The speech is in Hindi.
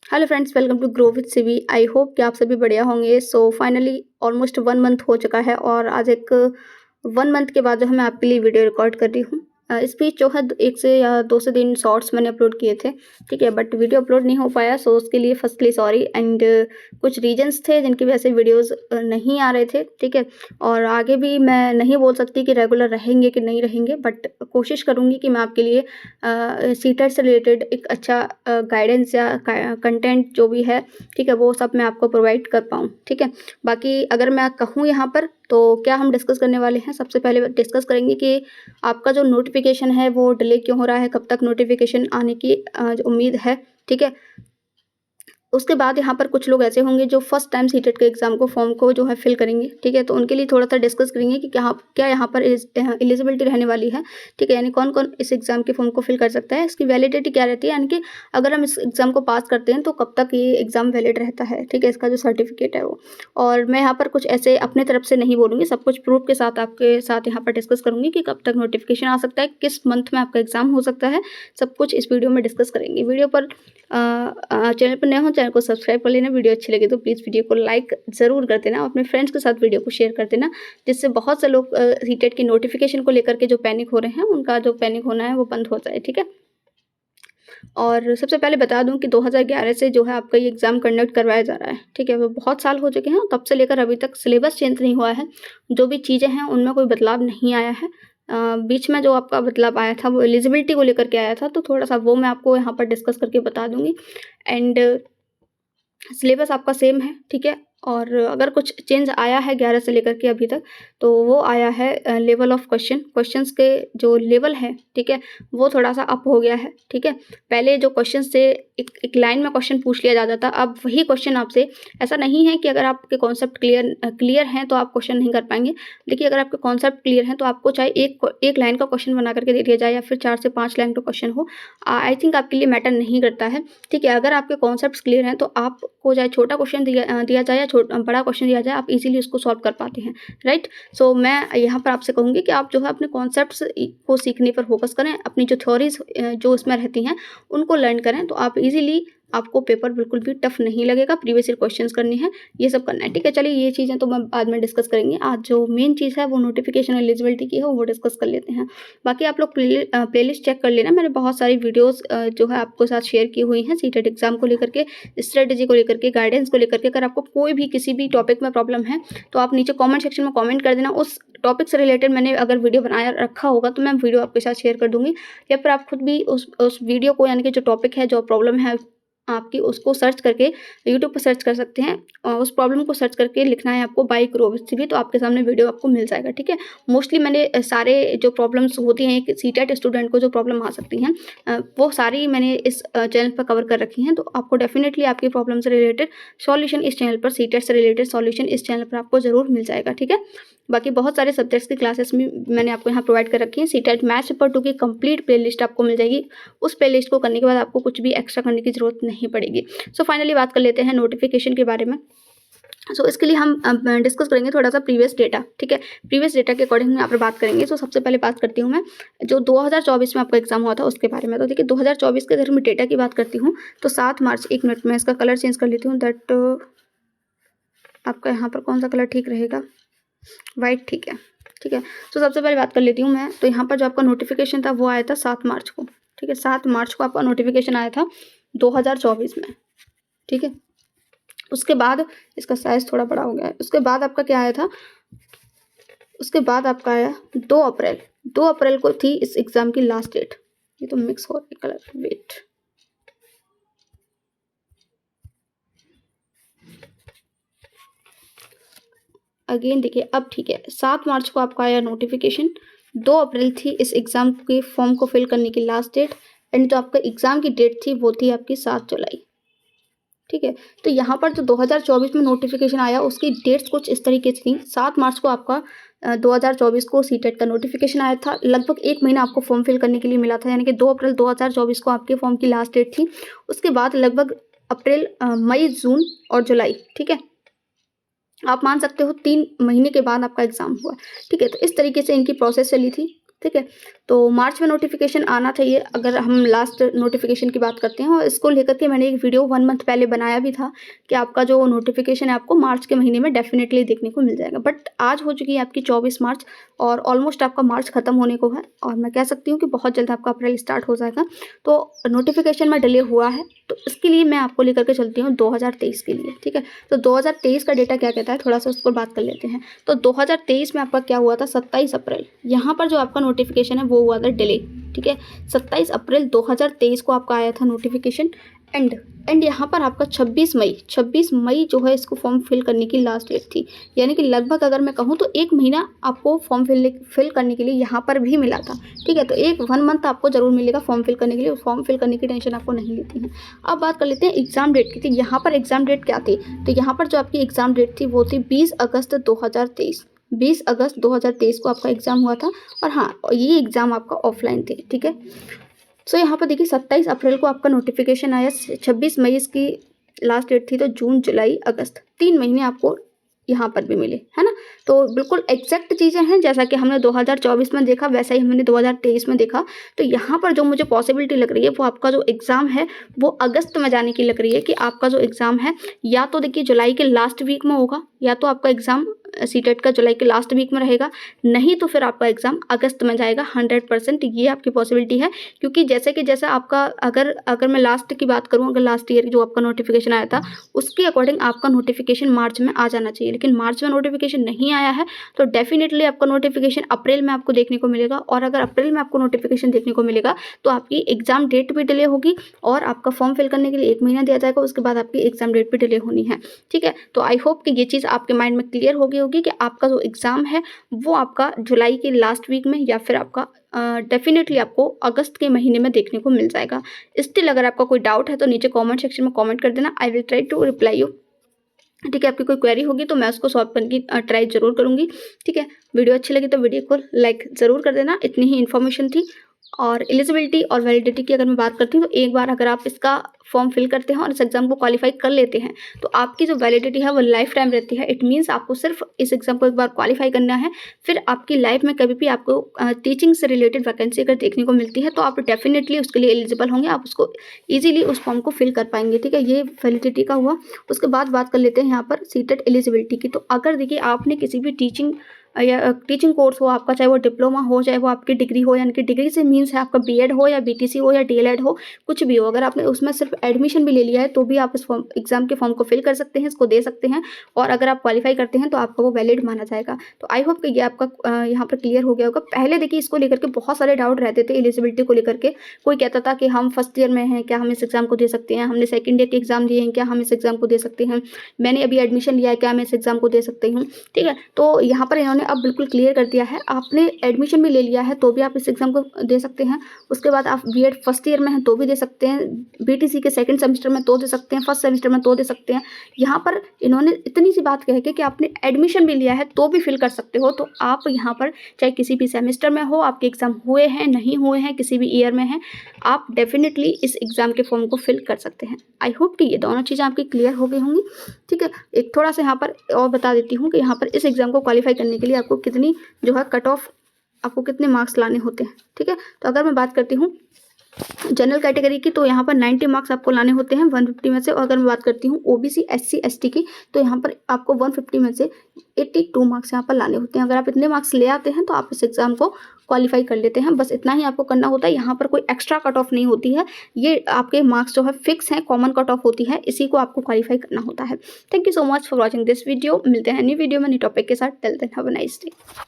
Hello friends, welcome to grow with CV. I hope कि आप सभी बढ़िया होंगे। सो फाइनली ऑलमोस्ट 1 मंथ हो चुका है और आज एक 1 मंथ के बाद जो है मैं आपके लिए वीडियो रिकॉर्ड कर रही हूँ। इस बीच जो है 1 से या 2 से 3 शॉर्ट्स मैंने अपलोड किए थे, ठीक है, बट वीडियो अपलोड नहीं हो पाया। सो उसके लिए फर्स्टली सॉरी एंड कुछ रीजंस थे जिनकी वजह से वीडियोज़ नहीं आ रहे थे, ठीक है। और आगे भी मैं नहीं बोल सकती कि रेगुलर रहेंगे कि नहीं रहेंगे, बट कोशिश करूँगी कि मैं आपके लिए सीटेट से रिलेटेड एक अच्छा गाइडेंस या कंटेंट जो भी है, ठीक है, वो सब मैं आपको प्रोवाइड कर पाऊँ, ठीक है। बाकी अगर मैं कहूँ यहाँ पर तो क्या हम डिस्कस करने वाले हैं, सबसे पहले डिस्कस करेंगे कि आपका जो नोटिफिकेशन है वो डिले क्यों हो रहा है, कब तक नोटिफिकेशन आने की जो उम्मीद है, ठीक है। उसके बाद यहाँ पर कुछ लोग ऐसे होंगे जो फर्स्ट टाइम सीटेट के एग्ज़ाम को फॉर्म को जो है फिल करेंगे, ठीक है, तो उनके लिए थोड़ा सा डिस्कस करेंगे कि क्या यहाँ पर एलिजिबिलिटी रहने वाली है, ठीक है, यानी कौन कौन इस एग्ज़ाम के फॉर्म को फिल कर सकता है, इसकी वैलिडिटी क्या रहती है, यानी कि अगर हम इस एग्ज़ाम को पास करते हैं तो कब तक ये एग्ज़ाम वैलिड रहता है, ठीक है, इसका जो सर्टिफिकेट है वो। और मैं यहाँ पर कुछ ऐसे अपने तरफ से नहीं बोलूँगी, सब कुछ प्रूफ के साथ आपके साथ यहाँ पर डिस्कस करूँगी कि कब तक नोटिफिकेशन आ सकता है, किस मंथ में आपका एग्ज़ाम हो सकता है, सब कुछ इस वीडियो में डिस्कस करेंगे। वीडियो पर चैनल पर नए हो चैनल को सब्सक्राइब कर लेना। वीडियो अच्छी लगे तो प्लीज़ वीडियो को लाइक ज़रूर कर देना और अपने फ्रेंड्स के साथ वीडियो को शेयर कर देना, जिससे बहुत से लोग सीटेट की नोटिफिकेशन को लेकर के जो पैनिक हो रहे हैं उनका जो पैनिक होना है वो बंद हो जाए, ठीक है। और सबसे पहले बता दूं कि 2011 से जो है आपका ये एग्ज़ाम कंडक्ट करवाया जा रहा है, ठीक है। वो बहुत साल हो चुके हैं, तब से लेकर अभी तक सिलेबस चेंज नहीं हुआ है, जो भी चीज़ें हैं उनमें कोई बदलाव नहीं आया है। बीच में जो आपका बदलाव आया था वो एलिजिबिलिटी को लेकर के आया था, तो थोड़ा सा वो मैं आपको यहाँ पर डिस्कस करके बता दूंगी। एंड सिलेबस आपका सेम है, ठीक है। और अगर कुछ चेंज आया है 11 से लेकर के अभी तक, तो वो आया है लेवल ऑफ क्वेश्चंस के जो लेवल है, ठीक है, वो थोड़ा-सा अप हो गया है, ठीक है। पहले जो क्वेश्चंस थे, एक लाइन में क्वेश्चन पूछ लिया जाता था, अब वही क्वेश्चन आपसे, ऐसा नहीं है कि अगर आपके कॉन्सेप्ट क्लियर हैं तो आप क्वेश्चन नहीं कर पाएँगे। देखिए, अगर आपके कॉन्सेप्ट क्लियर हैं तो आपको चाहे एक लाइन का क्वेश्चन बना करके दे दिया जाए या फिर 4 से 5 लाइन का क्वेश्चन हो, आई थिंक आपके लिए मैटर नहीं करता है, ठीक है। अगर आपके कॉन्सेप्ट्स क्लियर हैं तो आपको चाहे छोटा क्वेश्चन दिया जाए या बड़ा क्वेश्चन दिया जाए, आप इजीली उसको सॉल्व कर पाते हैं, राइट। सो मैं यहाँ पर आपसे कहूँगी कि आप जो है अपने कॉन्सेप्ट्स को सीखने पर फोकस करें, अपनी जो थ्योरीज जो इसमें रहती हैं उनको लर्न करें, तो आप इजीली, आपको पेपर बिल्कुल भी टफ नहीं लगेगा। प्रीवियस ईयर क्वेश्चंस करने हैं, ये सब करना है, ठीक है। चलिए, ये चीज़ें तो मैं बाद में डिस्कस करेंगे। आज जो मेन चीज़ है वो नोटिफिकेशन एलिजिबिलिटी की है, वो डिस्कस कर लेते हैं। बाकी आप लोग प्लेलिस्ट चेक कर लेना, मैंने बहुत सारी वीडियोस जो है आपको साथ शेयर की हुई हैं सीटेट एग्जाम को लेकर के, स्ट्रेटेजी को लेकर के, गाइडेंस को लेकर के। अगर आपको कोई भी किसी भी टॉपिक में प्रॉब्लम है तो आप नीचे कॉमेंट सेक्शन में कॉमेंट कर देना। उस टॉपिक से रिलेटेड मैंने अगर वीडियो बनाया रखा होगा तो मैं वीडियो आपके साथ शेयर कर दूंगी, या फिर आप खुद भी उस वीडियो को, यानी कि जो टॉपिक है, जो प्रॉब्लम है आपकी, उसको सर्च करके यूट्यूब पर सर्च कर सकते हैं। उस प्रॉब्लम को सर्च करके लिखना है आपको बाय ग्रो विद सीवी, तो आपके सामने वीडियो आपको मिल जाएगा, ठीक है। मोस्टली मैंने सारे जो प्रॉब्लम्स होती हैं एक सीटेट स्टूडेंट को जो प्रॉब्लम आ सकती हैं, वो सारी मैंने इस चैनल पर कवर कर रखी हैं। तो आपको डेफिनेटली आपकी प्रॉब्लम से रिलेटेड सॉल्यूशन इस चैनल पर, सीटेट से रिलेटेड सॉल्यूशन इस चैनल पर आपको ज़रूर मिल जाएगा, ठीक है। बाकी बहुत सारे सब्जेक्ट्स की क्लासेस में मैंने आपको यहाँ प्रोवाइड कर रखी है। सीटेट मैथ्स पेपर 2 की कंप्लीट प्लेलिस्ट आपको मिल जाएगी। उस प्लेलिस्ट को करने के बाद आपको कुछ भी एक्स्ट्रा करने की ज़रूरत नहीं पड़ेगी। सो फाइनली बात कर लेते हैं नोटिफिकेशन के बारे में। सो इसके लिए हम डिस्कस करेंगे थोड़ा सा प्रीवियस डेटा, ठीक है। प्रीवियस डेटा के अकॉर्डिंग यहाँ पर बात करेंगे। तो सबसे पहले बात करती हूँ मैं जो 2024 में आपका एग्जाम हुआ था उसके बारे में। तो देखिए, 2024 के अगर मैं डेटा की बात करती हूँ तो 7 मार्च, 1 मिनट में इसका कलर चेंज कर लेती हूँ, दैट आपका यहाँ पर कौन सा कलर ठीक रहेगा, वाइट, ठीक है, ठीक है। तो सबसे पहले बात कर लेती हूँ मैं, तो यहाँ पर जो आपका नोटिफिकेशन था वो आया था 7 मार्च को, ठीक है। 7 मार्च को आपका नोटिफिकेशन आया था 2024 में, ठीक है। उसके बाद इसका साइज थोड़ा बड़ा हो गया है। उसके बाद आपका क्या आया था, उसके बाद आपका आया 2 अप्रैल। 2 अप्रैल को थी इस एग्ज़ाम की लास्ट डेट। ये तो मिक्स हो रहा है कलर, वेट, अगेन देखिए, अब ठीक है। 7 मार्च को आपका आया नोटिफिकेशन, 2 अप्रैल थी इस एग्ज़ाम के फॉर्म को फिल करने की लास्ट डेट, एंड जो आपका एग्ज़ाम की डेट थी वो थी आपकी 7 जुलाई, ठीक है। तो यहाँ पर जो 2024 में नोटिफिकेशन आया उसकी डेट्स कुछ इस तरीके से थी। 7 मार्च को आपका 2024 को सीटेट का नोटिफिकेशन आया था। लगभग 1 महीना आपको फॉर्म फिल करने के लिए मिला था, यानी कि 2 अप्रैल 2024 को आपके फॉर्म की लास्ट डेट थी। उसके बाद लगभग अप्रैल, मई, जून और जुलाई, ठीक है, आप मान सकते हो 3 महीने के बाद आपका एग्ज़ाम हुआ, ठीक है। तो इस तरीके से इनकी प्रोसेस चली थी। ठीक है। तो मार्च में नोटिफिकेशन आना चाहिए अगर हम लास्ट नोटिफिकेशन की बात करते हैं, और इसको लेकर के मैंने एक वीडियो 1 मंथ पहले बनाया भी था कि आपका जो नोटिफिकेशन है आपको मार्च के महीने में डेफिनेटली देखने को मिल जाएगा। बट आज हो चुकी है आपकी 24 मार्च और ऑलमोस्ट आपका मार्च खत्म होने को है, और मैं कह सकती हूँ कि बहुत जल्द आपका अप्रैल स्टार्ट हो जाएगा। तो नोटिफिकेशन में डिले हुआ है, तो इसके लिए मैं आपको लेकर के चलती हूँ 2023 के लिए, ठीक है। तो 2023 का डेटा क्या कहता है, थोड़ा सा उस पर बात कर लेते हैं। तो 2023 में आपका क्या हुआ था, 27 अप्रैल यहाँ पर जो आपका नोटिफिकेशन है वो हुआ था डिले, ठीक है। 27 अप्रैल 2023 को आपका आया था नोटिफिकेशन, एंड यहाँ पर आपका 26 मई जो है इसको फॉर्म फिल करने की लास्ट डेट थी। यानी कि लगभग अगर मैं कहूँ तो 1 महीना आपको फॉर्म फिल करने के लिए यहाँ पर भी मिला था, ठीक है। तो 1 मंथ आपको जरूर मिलेगा फॉर्म फिल करने के लिए, फॉर्म फिल करने की टेंशन आपको नहीं लेती है। अब बात कर लेते हैं एग्जाम डेट की। थी यहाँ पर एग्जाम डेट क्या थी, तो यहाँ पर जो आपकी एग्जाम डेट थी वो थी 20 अगस्त 2023। 20 अगस्त 2023 को आपका एग्जाम हुआ था, और हाँ ये एग्जाम आपका ऑफलाइन थे, ठीक है। सो यहाँ पर देखिए 27 अप्रैल को आपका नोटिफिकेशन आया, 26 मई इसकी लास्ट डेट थी, तो जून जुलाई अगस्त 3 महीने आपको यहाँ पर भी मिले, है ना। तो बिल्कुल एग्जैक्ट चीज़ें हैं, जैसा कि हमने 2024 में देखा वैसा ही हमने 2023 में देखा। तो यहाँ पर जो मुझे पॉसिबिलिटी लग रही है वो आपका जो एग्ज़ाम है वो अगस्त में जाने की लग रही है, कि आपका जो एग्ज़ाम है या तो देखिए जुलाई के लास्ट वीक में होगा, या तो आपका एग्ज़ाम सीटेट का जुलाई के लास्ट वीक में रहेगा, नहीं तो फिर आपका एग्ज़ाम अगस्त में जाएगा 100%। ये आपकी पॉसिबिलिटी है, क्योंकि जैसा आपका अगर मैं लास्ट की बात करूँ, अगर लास्ट ईयर जो आपका नोटिफिकेशन आया था उसके अकॉर्डिंग आपका नोटिफिकेशन मार्च में आ जाना चाहिए, लेकिन मार्च में नोटिफिकेशन नहीं आया है, तो डेफिनेटली आपका नोटिफिकेशन अप्रैल में आपको देखने को मिलेगा। और अगर अप्रैल में आपको नोटिफिकेशन देखने को मिलेगा तो आपकी एग्जाम डेट भी डिले होगी, और आपका फॉर्म फिल करने के लिए 1 महीना दिया जाएगा, उसके बाद आपकी एग्जाम डेट भी डिले होनी है, ठीक है। तो आई होप कि ये चीज़ आपके माइंड में क्लियर होगी कि आपका जो एग्ज़ाम है वो आपका जुलाई के लास्ट वीक में या फिर आपका डेफिनेटली आपको अगस्त के महीने में देखने को मिल जाएगा। स्टिल अगर आपका कोई डाउट है तो नीचे कमेंट सेक्शन में कमेंट कर देना, I will try to reply you, ठीक है। आपकी कोई क्वेरी होगी तो मैं उसको सॉल्व करने की ट्राई जरूर करूँगी, ठीक है। वीडियो अच्छी लगी तो वीडियो को लाइक ज़रूर कर देना। इतनी ही इन्फॉर्मेशन थी। और एलिजिबिलिटी और वैलिडिटी की अगर मैं बात करती हूँ तो एक बार अगर आप इसका फॉर्म फिल करते हैं और इस एग्ज़ाम को क्वालिफाई कर लेते हैं तो आपकी जो वैलिडिटी है वो लाइफ टाइम रहती है। इट मीन्स आपको सिर्फ इस एग्ज़ाम को एक बार क्वालिफाई करना है, फिर आपकी लाइफ में कभी भी आपको टीचिंग से रिलेटेड वैकेंसी अगर देखने को मिलती है तो आप डेफिनेटली उसके लिए एलिजिबल होंगे, आप उसको ईजिली उस फॉर्म को फिल कर पाएंगे, ठीक है। ये वैलिडिटी का हुआ। उसके बाद बात कर लेते हैं यहाँ पर सीटेट एलिजिबिलिटी की। तो अगर देखिए आपने किसी भी टीचिंग कोर्स हो आपका, चाहे वो डिप्लोमा हो चाहे वो आपकी डिग्री हो, यानी कि डिग्री से मीन्स है आपका बीएड हो या बीटीसी हो या डीएलएड हो, कुछ भी हो, अगर आपने उसमें सिर्फ एडमिशन भी ले लिया है तो भी आप इस एग्जाम के फॉर्म को फिल कर सकते हैं, इसको दे सकते हैं, और अगर आप क्वालिफाई करते हैं तो आपका वो वैलिड माना जाएगा। तो आई होप कि ये आपका यहाँ पर क्लियर हो गया होगा। पहले देखिए इसको लेकर के बहुत सारे डाउट रहते थे एलिजिबिलिटी को लेकर के। कोई कहता था कि हम फर्स्ट ईयर में हैं, क्या हम इस एग्जाम को दे सकते हैं, हमने सेकेंड ईयर के एग्जाम दिए हैं, क्या हम इस एग्जाम को दे सकते हैं, मैंने अभी एडमिशन लिया है, क्या मैं इस एग्जाम को दे सकती हूँ, ठीक है। तो यहाँ पर इन्होंने अब बिल्कुल क्लियर कर दिया है, आपने एडमिशन भी ले लिया है तो भी आप इस एग्जाम को दे सकते हैं। उसके बाद आप बीएड फर्स्ट ईयर में हैं तो भी दे सकते हैं, बीटीसी के सेकंड सेमेस्टर में तो दे सकते हैं, फर्स्ट सेमेस्टर में तो दे सकते हैं। यहाँ पर इन्होंने इतनी सी बात कह के कि आपने एडमिशन भी लिया है तो भी फिल कर सकते हो। तो आप यहाँ पर चाहे किसी भी सेमेस्टर में हो, आपके एग्जाम हुए हैं नहीं हुए हैं, किसी भी ईयर में हैं, आप डेफिनेटली इस एग्जाम के फॉर्म को फिल कर सकते हैं। आई होप कि ये दोनों चीज़ें आपकी क्लियर हो गई होंगी, ठीक है। एक थोड़ा सा यहाँ पर और बता देती हूँ कि यहाँ पर इस एग्जाम को क्वालिफाई करने के लिए आपको कितनी जो है कट ऑफ, आपको कितने मार्क्स लाने होते हैं, ठीक है। तो अगर मैं बात करती हूँ जनरल कैटेगरी की तो यहाँ पर 90 मार्क्स आपको लाने होते हैं 150 में से, और अगर मैं बात करती हूँ ओबीसी एससी एसटी की तो यहाँ पर आपको 150 में से 82 मार्क्स यहाँ पर लाने होते हैं। अगर आप इतने मार्क्स ले आते हैं तो आप इस एग्ज़ाम को क्वालिफाई कर लेते हैं। बस इतना ही आपको करना होता है, यहाँ पर कोई एक्स्ट्रा कट ऑफ नहीं होती है, ये आपके मार्क्स जो है फिक्स हैं, कॉमन कट ऑफ होती है, इसी को आपको क्वालिफाई करना होता है। Thank you so much for watching this video. मिलते हैं नई वीडियो में नई टॉपिक के साथ। Till then have a nice day.